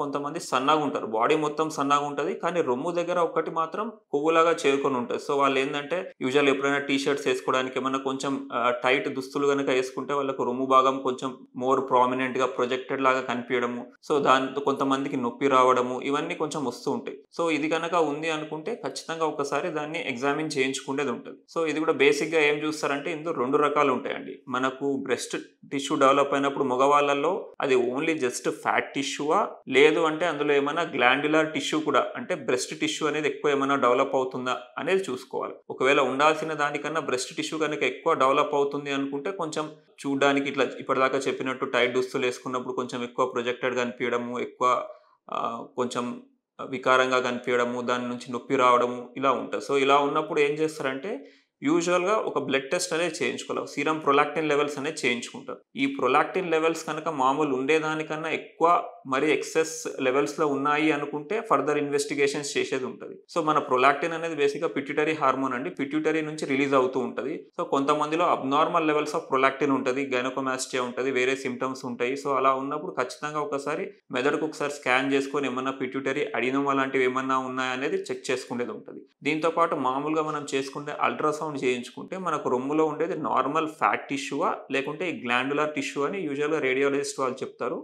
కొంతమంది సన్నగుంటారు. బాడీ మొత్తం సన్నగుంటది. కానీ రొమ్ము దగ్గర ఒక్కటి మాత్రం కొవ్వులాగా చేరుకొనుంటది. సో, వాళ్ళేందంటే యూజువల్‌గా ఎప్పుడైనా టీ షర్ట్స్ ఏసుకోవడానికి ఏమన్నా కొంచెం టైట్ దుస్తులు గనక ఏసుకుంటే వాళ్ళకు రొమ్ము భాగం కొంచెం మోర్ ప్రామినెంట్‌గా ప్రొజెక్టెడ్ లాగా కనిపియడము. సో, దాంతో కొంతమందికి నొప్పి రావడము ఇవన్నీ కొంచెం వస్తూ ఉంటాయి. సో, ఇది గనక ఉంది అనుకుంటే ఖచ్చితంగా ఒకసారి దాన్ని ఎగ్జామిన్ చేయించుకునేదుంటది. సో, ఇది కూడా బేసిక్‌గా ఏం చూస్తారంటే ఇందులో 2 రకాలుంటాయండి. మనకు బ్రెస్ట్ టిష్యూ డెవలప్ అయినప్పుడు మగవాళ్ళలో అది ఓన్లీ జస్ట్ ఫ్యాట్ టిష్యూవా? లేదు అంటే అందులో ఏమన్నా గ్లాండ్యులర్ టిష్యూ కూడా అంటే బ్రెస్ట్ టిష్యూ అనేది ఎక్కువ ఏమన్నా డెవలప్ అవుతుందా అనేది చూసుకోవాలి. ఒకవేళ ఉండాల్సిన దానికన్నా బ్రెస్ట్ టిష్యూ గనుక ఎక్కువ డెవలప్ అవుతుంది అనుకుంటే కొంచెం చూడ్డానికి ఇట్లా ఇప్పటిదాకా చెప్పినట్టు టైట్ దుస్తులేసుకున్నప్పుడు కొంచెం ఎక్కువ ప్రొజెక్టెడ్‌గా అనిపియడము, ఎక్కువ కొంచెం వికారంగా కనిపియడము, దాని నుంచి నొప్పి రావడము ఇలా ఉంటది. సో, ఇలా ఉన్నప్పుడు ఏం చేస్తారంటే యూజువల్‌గా ఒక బ్లడ్ టెస్ట్ అనేది చేయించుకోవాలి. సీరమ్ ప్రొలాక్టిన్ లెవెల్స్ అనేది చేయించుకుంటారు. ఈ ప్రొలాక్టిన్ లెవెల్స్ కనుక మామూలు ఉండేదానికన్నా ఎక్కువ మరి ఎక్సెస్ లెవెల్స్‌లో ఉన్నాయి అనుకుంటే ఫర్దర్ ఇన్వెస్టిగేషన్స్ చేసేదుంటది. సో, మన ప్రొలాక్టిన్ అనేది బేసిక్‌గా పిట్యూటరీ హార్మోన్ అండి. పిట్యూటరీ నుంచి రిలీజ్ అవుతూ ఉంటది. సో, కొంతమందిలో అబ్నార్మల్ లెవెల్స్ ఆఫ్ ప్రొలాక్టిన్ ఉంటది. గైనకోమాస్టియా ఉంటది. వేరే సింప్టమ్స్ ఉంటాయి. సో, అలా ఉన్నప్పుడు ఖచ్చితంగా ఒకసారి మెదడుకు ఒకసారి స్కాన్ చేసుకొని ఏమన్నా పిట్యూటరీ అడినోమా లాంటివి ఏమన్నా ఉన్నాయా అనేది చెక్ చేసుకునేదుంటది. దీంతో పాటు మామూలుగా మనం చేసుకునే అల్ట్రాసౌండ్ చేయించుకుంటే మనకు రొమ్ములో ఉండేది నార్మల్ ఫ్యాట్ టిష్యూవా? లేకుంటే ఈ గ్లాండ్యులర్ టిష్యూ అని యూజువల్‌గా రేడియాలజిస్ట్ వాళ్ళు చెప్తారు.